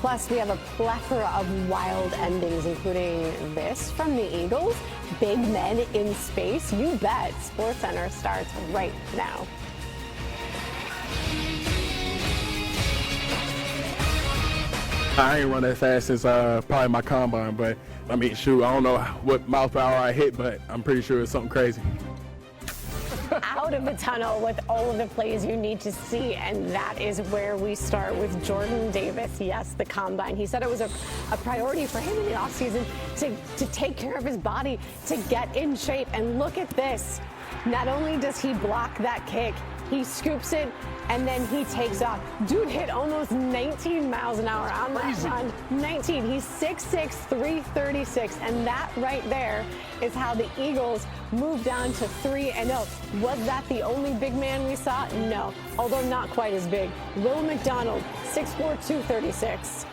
Plus, we have a plethora of wild endings, including this from the Eagles. Big men in space. You bet. SportsCenter starts right now. I ain't run that fast since probably my combine, but I mean, shoot, I don't know what mile per hour I hit, but I'm pretty sure it's something crazy. Out of the tunnel with all of the plays you need to see, and that is where we start with Jordan Davis. Yes, the combine. He said it was a priority for him in the offseason to take care of his body, to get in shape. And look at this. Not only does he block that kick, he scoops it, and then he takes off. Dude hit almost 19 miles an hour on that run. 19. He's 6'6", 336, and that right there is how the Eagles moved on to 3-0. Was that the only big man we saw? No, although not quite as big. Will McDonald, 6'4", 236.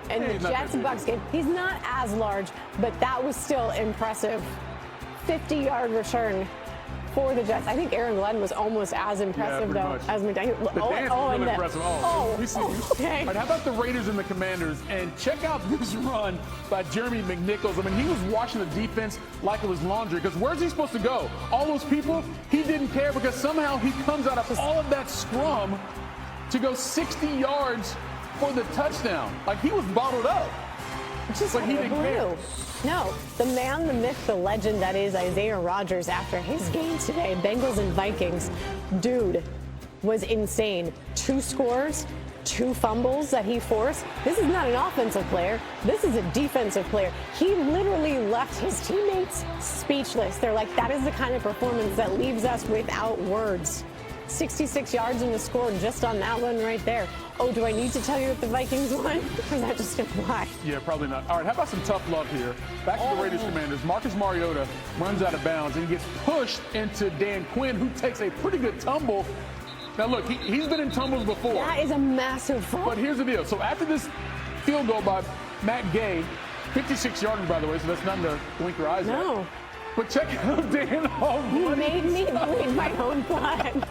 And the Jets-Bucks game, he's not as large, but that was still impressive. 50-yard return for the Jets. I think Aaron Glenn was almost as impressive, though, as McDonald. The dance was really impressive. Okay. All right, how about the Raiders and the Commanders? And check out this run by Jeremy McNichols. I mean, he was washing the defense like it was laundry, because where's he supposed to go? All those people, he didn't care, because somehow he comes out of all of that scrum to go 60 yards for the touchdown. Like, he was bottled up. But he didn't care. No, the man, the myth, the legend that is Isaiah Rodgers after his game today, Bengals and Vikings, dude was insane. 2 scores, 2 fumbles that he forced. This is not an offensive player. This is a defensive player. He literally left his teammates speechless. They're like, that is the kind of performance that leaves us without words. 66 yards in the score just on that one right there. Oh, do I need to tell you that the Vikings won? Or is that just implied? Yeah, probably not. All right, how about some tough love here? Back to the Raiders Commanders. Marcus Mariota runs out of bounds and gets pushed into Dan Quinn, who takes a pretty good tumble. Now, look, he's been in tumbles before. That is a massive fall. But here's the deal. So after this field goal by Matt Gay, 56 yardage, by the way, so that's nothing to blink your eyes at. No. But check out Dan Hall. You made me bleed my own blood.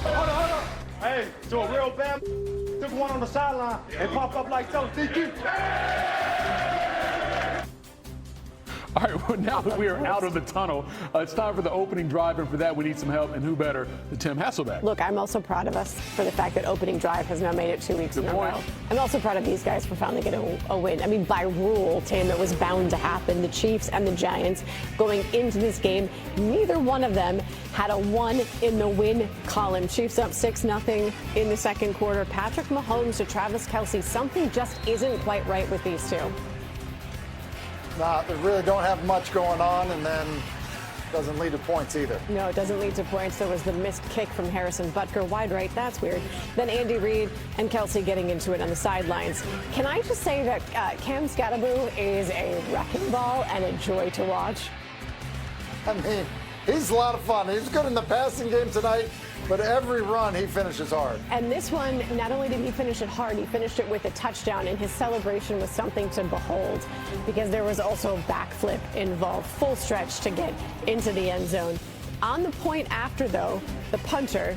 Hold on. Hey, so a real bad took one on the sideline and popped up like so. All right, well, now that we are out of the tunnel, it's time for the opening drive, and for that we need some help, and who better than Tim Hasselbeck. Look, I'm also proud of us for the fact that opening drive has now made it 2 weeks in a row. I'm also proud of these guys for finally getting a win. I mean, by rule, Tim, it was bound to happen. The Chiefs and the Giants going into this game, neither one of them had a 1 in the win column. Chiefs up 6-0 in the second quarter. Patrick Mahomes to Travis Kelce. Something just isn't quite right with these two. They really don't have much going on, and then doesn't lead to points either. No, it doesn't lead to points. There was the missed kick from Harrison Butker, wide right. That's weird. Then Andy Reid and Kelce getting into it on the sidelines. Can I just say that Cam Scatterboo is a wrecking ball and a joy to watch? I mean, he's a lot of fun. He's good in the passing game tonight, but every run he finishes hard. And this one, not only did he finish it hard, he finished it with a touchdown, and his celebration was something to behold, because there was also a backflip involved, full stretch to get into the end zone. On the point after, though, the punter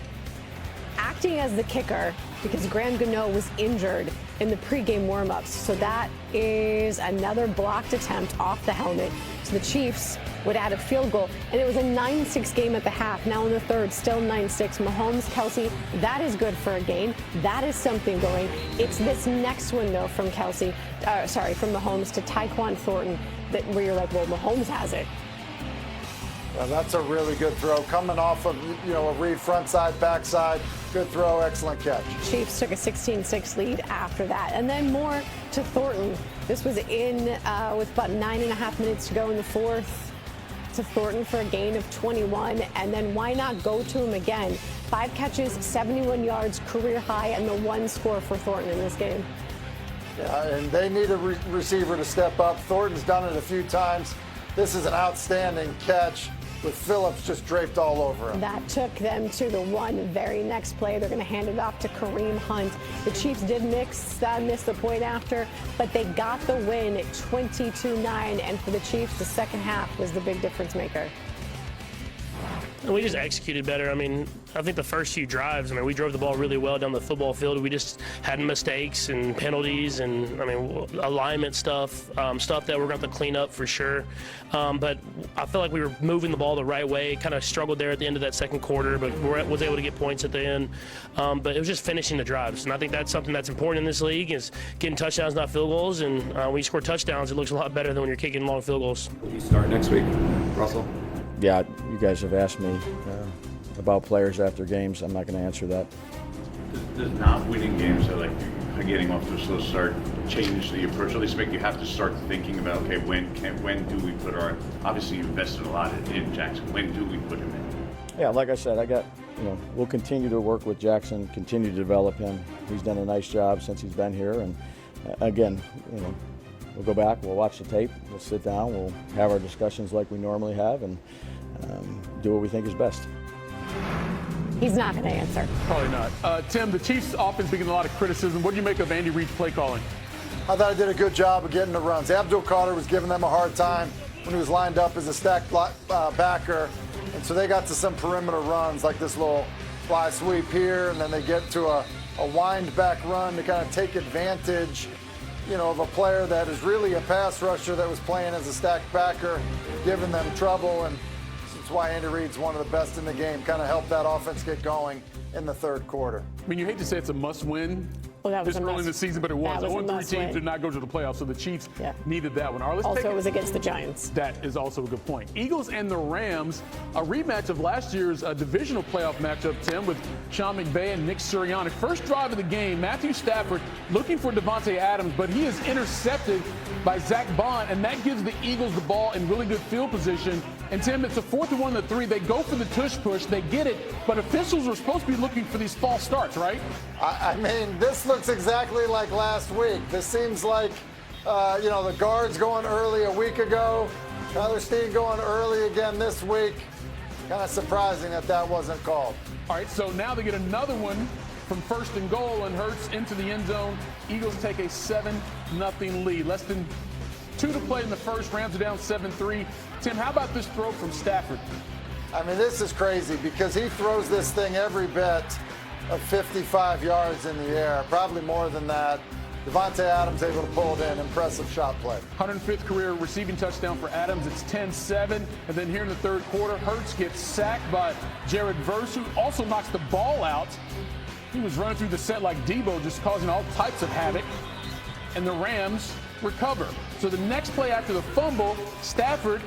acting as the kicker, because Graham Gano was injured in the pregame warmups. So that is another blocked attempt off the helmet. So the Chiefs would add a field goal, and it was a 9-6 game at the half. Now in the third, still 9-6. Mahomes, Kelce, that is good for a gain. That is something going. It's this next one, though, from from Mahomes to Tyquan Thornton, where you're like, well, Mahomes has it. Well, that's a really good throw. Coming off of, a read front side, back side. Good throw, excellent catch. Chiefs took a 16-6 lead after that. And then more to Thornton. This was in with about 9.5 minutes to go in the fourth. To Thornton for a gain of 21. And then why not go to him again? 5 catches, 71 yards, career high, and the 1 score for Thornton in this game. Yeah, and they need a receiver to step up. Thornton's done it a few times. This is an outstanding catch, with Phillips just draped all over him. That took them to the very next play. They're going to hand it off to Kareem Hunt. The Chiefs did miss the point after, but they got the win at 22-9. And for the Chiefs, the second half was the big difference maker. And we just executed better. I mean, I think the first few drives, we drove the ball really well down the football field. We just had mistakes and penalties and, alignment stuff, stuff that we're going to have to clean up for sure. But I feel like we were moving the ball the right way. Kind of struggled there at the end of that second quarter, but was able to get points at the end. But it was just finishing the drives. And I think that's something that's important in this league is getting touchdowns, not field goals. And when you score touchdowns, it looks a lot better than when you're kicking long field goals. You start next week, Russell? Yeah, you guys have asked me about players after games. I'm not going to answer that. Does not winning games, so like getting off to a slow start, change the approach? At least make you have to start thinking about, okay, when do we put our? Obviously, you invested a lot in Jackson. When do we put him in? Yeah, like I said, we'll continue to work with Jackson, continue to develop him. He's done a nice job since he's been here, and again, we'll go back, we'll watch the tape, we'll sit down, we'll have our discussions like we normally have, and do what we think is best. He's not going to answer. Probably not. Tim, the Chiefs' offense being a lot of criticism. What do you make of Andy Reid's play calling? I thought he did a good job of getting the runs. Abdul Carter was giving them a hard time when he was lined up as a stacked backer, and so they got to some perimeter runs like this little fly sweep here, and then they get to a wind back run to kind of take advantage of a player that is really a pass rusher that was playing as a stacked backer, giving them trouble, and that's why Andy Reid's one of the best in the game, kind of helped that offense get going in the third quarter. You hate to say it's a must-win this early in the season, but it was. 0-3 teams did not go to the playoffs, so the Chiefs needed that one. All right, also, it was against the Giants. That is also a good point. Eagles and the Rams, a rematch of last year's divisional playoff matchup, Tim, with Sean McVay and Nick Sirianni. First drive of the game, Matthew Stafford looking for Devontae Adams, but he is intercepted by Zach Bond, and that gives the Eagles the ball in really good field position. And, Tim, it's a 4th and 1 and 3. They go for the tush push. They get it, but officials are supposed to be looking for these false starts, right? This looks exactly like last week. This seems like, the guards going early a week ago, Tyler Steen going early again this week. Kind of surprising that wasn't called. All right, so now they get another one from 1st and goal, and Hurts into the end zone. Eagles take a 7-0 lead. Less than 2 to play in the first. Rams are down 7-3. Tim, how about this throw from Stafford? This is crazy because he throws this thing every bit of 55 yards in the air, probably more than that. Devontae Adams able to pull it in. Impressive shot play. 105th career receiving touchdown for Adams. It's 10-7. And then here in the third quarter, Hurts gets sacked by Jared Verse, who also knocks the ball out. He was running through the set like Debo, just causing all types of havoc. And the Rams recover. So the next play after the fumble, Stafford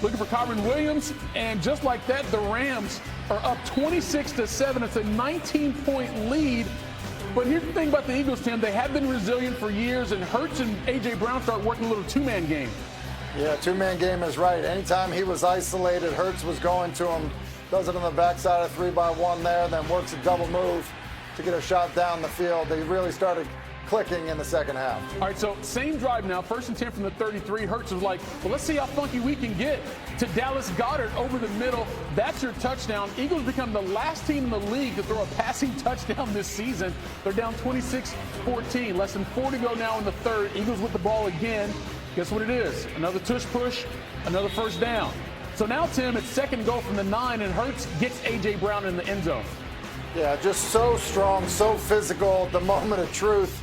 looking for Kyren Williams, and just like that, the Rams are up 26-7. It's a 19-point lead. But here's the thing about the Eagles, Tim. They have been resilient for years, and Hurts and A.J. Brown start working a little two-man game. Yeah, two-man game is right. Anytime he was isolated, Hurts was going to him. Does it on the backside of 3-by-1 there, then works a double move to get a shot down the field. They really started clicking in the second half. All right, so same drive now, 1st and 10 from the 33. Hurts was like, well, let's see how funky we can get to Dallas Goedert over the middle. That's your touchdown. Eagles become the last team in the league to throw a passing touchdown this season. They're down 26-14. Less than 4 to go now in the third. Eagles with the ball again. Guess what it is? Another tush push, another first down. So now, Tim, it's 2nd and goal from the 9, and Hurts gets A.J. Brown in the end zone. Yeah, just so strong, so physical at the moment of truth.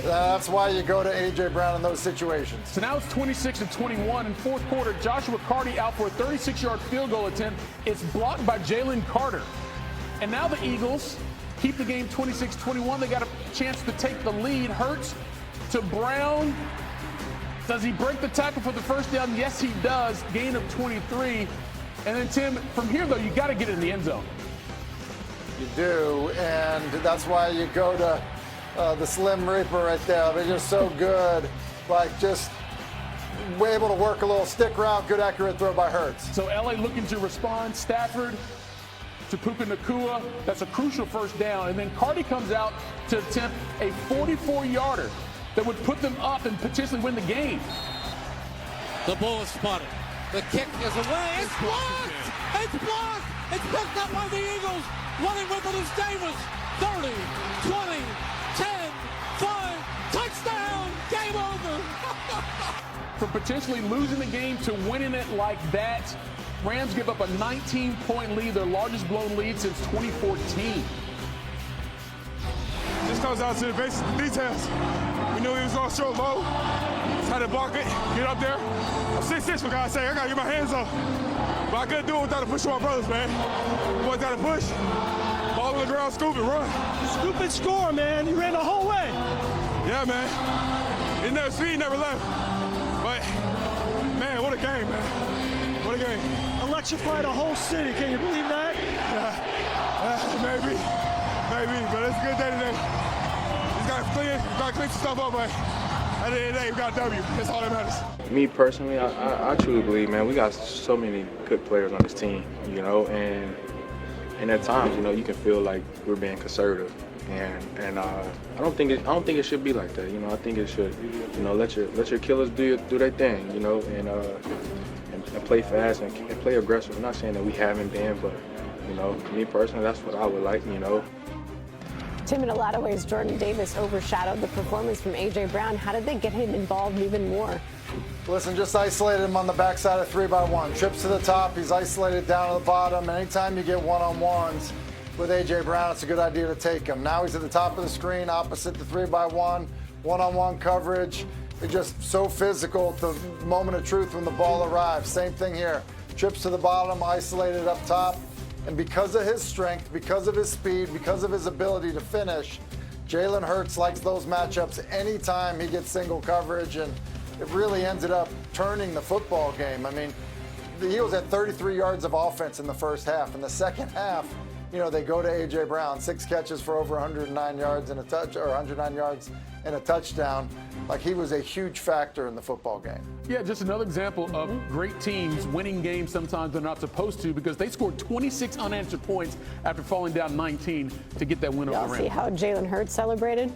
That's why you go to A.J. Brown in those situations. So now it's 26-21 in fourth quarter. Joshua Carty out for a 36-yard field goal attempt. It's blocked by Jalen Carter. And now the Eagles keep the game 26-21. They got a chance to take the lead. Hurts to Brown. Does he break the tackle for the first down? Yes, he does. Gain of 23. And then, Tim, from here, though, you got to get in the end zone. You do, and that's why you go to the Slim Reaper right there. They're just so good. Just able to work a little stick route. Good accurate throw by Hurts. So L.A. looking to respond. Stafford to Puka Nacua. That's a crucial first down. And then Carty comes out to attempt a 44-yarder that would put them up and potentially win the game. The ball is spotted. The kick is away. It's blocked! It's blocked! It's picked up by the Eagles. Running with it is Davis. 30, 20, 10, 5, touchdown, game over. From potentially losing the game to winning it like that, Rams give up a 19-point lead, their largest blown lead since 2014. Just comes down to the basic details. We knew he was on short low. Just had to block it, get up there. I'm 6'6", for God's sake. I got to get my hands up. But I couldn't do it without a push from my brothers, man. Boys got to push. Ball on the ground, scoop and run. Scoop and score, man. You ran the whole way. Yeah, man. His never speed never left. But, man, what a game, man. What a game. Electrified a whole city. Can you believe that? Maybe. But it's a good day today. Just got to clean some stuff up, but at the end of the day, we got a W. That's all that matters. Me personally, I truly believe, man, we got so many good players on this team, you know, and at times, you know, you can feel like we're being conservative, and I don't think it should be like that, you know. I think it should, you know, let your killers do their thing, you know, and play fast and play aggressive. I'm not saying that we haven't been, but you know, me personally, that's what I would like, you know. Tim, in a lot of ways, Jordan Davis overshadowed the performance from A.J. Brown. How did they get him involved even more? Listen, just isolated him on the backside of 3x1. Trips to the top, he's isolated down to the bottom. And anytime you get one-on-ones with A.J. Brown, it's a good idea to take him. Now he's at the top of the screen, opposite the 3x1, one-on-one coverage. They're just so physical at the moment of truth when the ball arrives. Same thing here. Trips to the bottom, isolated up top. And because of his strength, because of his speed, because of his ability to finish, Jalen Hurts likes those matchups anytime he gets single coverage, and it really ended up turning the football game. I mean, the Eagles had 33 yards of offense in the first half. In the second half, you know, they go to A.J. Brown, 6 catches for over 109 yards and a touch, or 109 yards and a touchdown. Like, he was a huge factor in the football game. Yeah, just another example of great teams winning games sometimes they're not supposed to, because they scored 26 unanswered points after falling down 19 to get that win over the Rams. Y'all see how Jalen Hurts celebrated?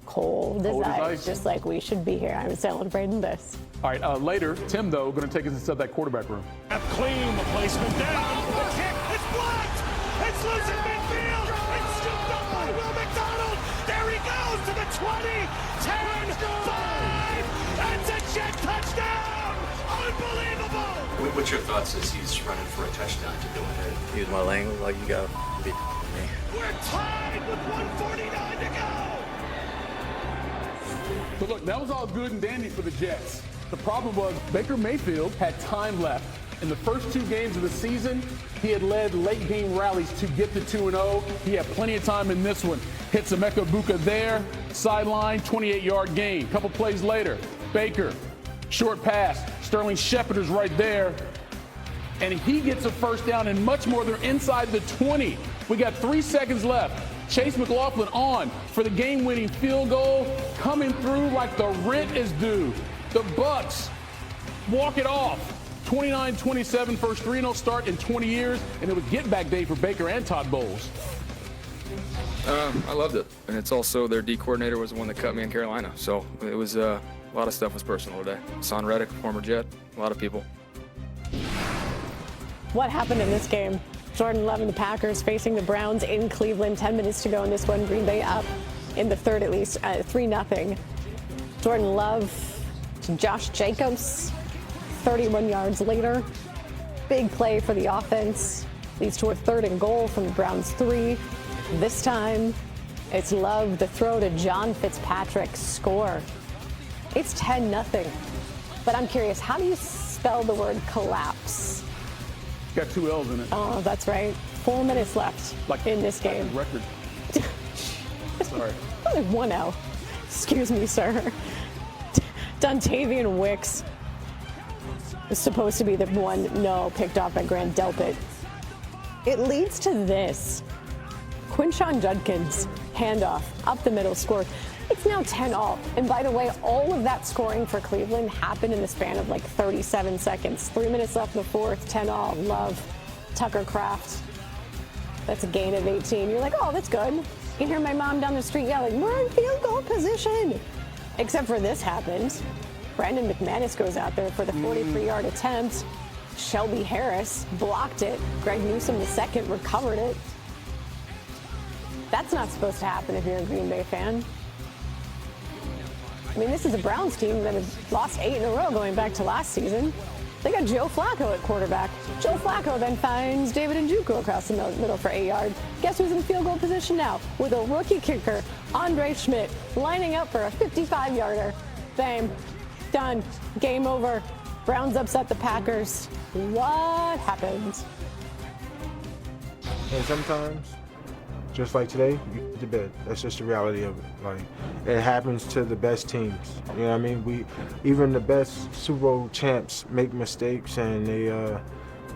Cold as ice, just like we should be here. I'm celebrating this. All right, later, Tim, though, going to take us inside that quarterback room. Clean, the placement down. The kick, it's blocked. It's loose in midfield. It's scooped up by Will McDonald. There he goes to the 20, 10, 5. That's a Jet touchdown. Unbelievable. What's your thoughts as he's running for a touchdown to go ahead? Use my language like you got to be me. We're tied with 1:49 to go. But look, that was all good and dandy for the Jets. The problem was Baker Mayfield had time left. In the first 2 games of the season, he had led late game rallies to get to 2-0. He had plenty of time in this one. Hits Emeka Buka there, sideline, 28-yard gain. Couple plays later, Baker, short pass. Sterling Shepard is right there. And he gets a first down and much more. They're inside the 20. We got 3 seconds left. Chase McLaughlin on for the game-winning field goal, coming through like the rent is due. The Bucks walk it off. 29-27, first 3-0 start in 20 years, and it was get-back day for Baker and Todd Bowles. I loved it, and it's also their D coordinator was the one that cut me in Carolina, so it was a lot of stuff was personal today. Son Reddick, former Jet, a lot of people. What happened in this game? Jordan Love and the Packers facing the Browns in Cleveland. 10 minutes to go in this one. Green Bay up in the third at least, 3-0. Jordan Love to Josh Jacobs, 31 yards later. Big play for the offense. Leads to a 3rd and goal from the Browns 3. This time, it's Love, the throw to John Fitzpatrick, score. It's 10-0. But I'm curious, how do you spell the word collapse? Got 2 L's in it. Oh, that's right. 4 minutes left in this game. Record. Sorry. Only 1 L. Excuse me, sir. Dontavian Wicks was supposed to be the one, picked off by Grant Delpit. It leads to this. Quinshon Judkins, handoff, up the middle, scored. It's now 10-all. And by the way, all of that scoring for Cleveland happened in the span of like 37 seconds. 3 minutes left in the fourth, 10-all. Love, Tucker Kraft. That's a gain of 18. You're like, oh, that's good. You can hear my mom down the street yelling, we're in field goal position. Except for this happens. Brandon McManus goes out there for the 43-yard attempt. Shelby Harris blocked it. Greg Newsome II recovered it. That's not supposed to happen if you're a Green Bay fan. I mean, this is a Browns team that has lost 8 in a row going back to last season. They got Joe Flacco at quarterback. Joe Flacco then finds David Njoku across the middle for 8 yards. Guess who's in field goal position now? With a rookie kicker, Andre Schmidt, lining up for a 55-yarder. Bam. Done. Game over. Browns upset the Packers. What happened? And sometimes, just like today, you get to bed. That's just the reality of it. Like, it happens to the best teams. You know what I mean? Even the best Super Bowl champs make mistakes, and they,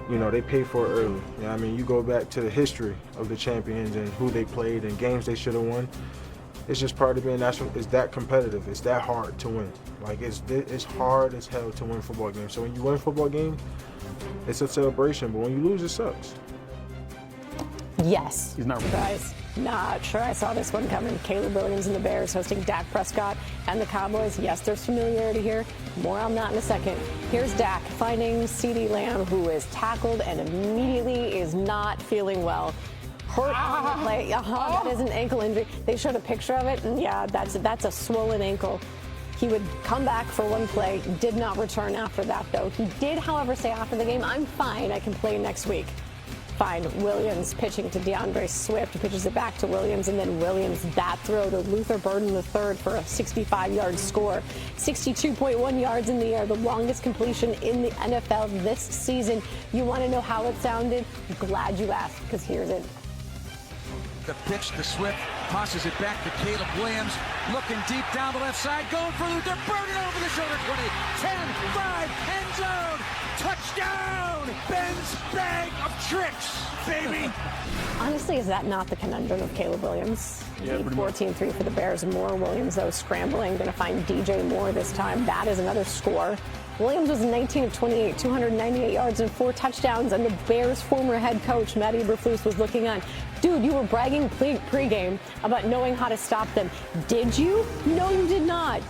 they pay for it early. You know what I mean? You go back to the history of the champions and who they played and games they should have won. It's just part of being national. It's that competitive. It's that hard to win. Like, it's hard as hell to win football games. So when you win a football game, it's a celebration. But when you lose, it sucks. Yes. He's not surprised. Not sure I saw this one coming. Caleb Williams and the Bears hosting Dak Prescott and the Cowboys. Yes, there's familiarity here. More on that in a second. Here's Dak finding CeeDee Lamb, who is tackled and immediately is not feeling well. Hurt on the play. That is an ankle injury. They showed a picture of it, and yeah, that's a swollen ankle. He would come back for one play, did not return after that, though. He did, however, say after the game, "I'm fine, I can play next week." Fine. Williams pitching to DeAndre Swift, who pitches it back to Williams, and then Williams that throw to Luther Burden III for a 65-yard score. 62.1 yards in the air, the longest completion in the NFL this season. You want to know how it sounded? Glad you asked, because here's it. The pitch to Swift, tosses it back to Caleb Williams, looking deep down the left side, going for Luther Burden over the shoulder, 20, 10, 5, end zone, touchdown, Ben's bag of tricks, baby. Honestly, is that not the conundrum of Caleb Williams? Yeah, 14-3 for the Bears. Moore Williams, though, scrambling, going to find DJ Moore this time. That is another score. Williams was 19 of 28, 298 yards and 4 touchdowns, and the Bears' former head coach, Matt Eberflus, was looking on. Dude, you were bragging pregame about knowing how to stop them. Did you? No, you did not.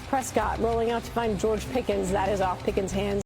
Prescott rolling out to find George Pickens. That is off Pickens' hands.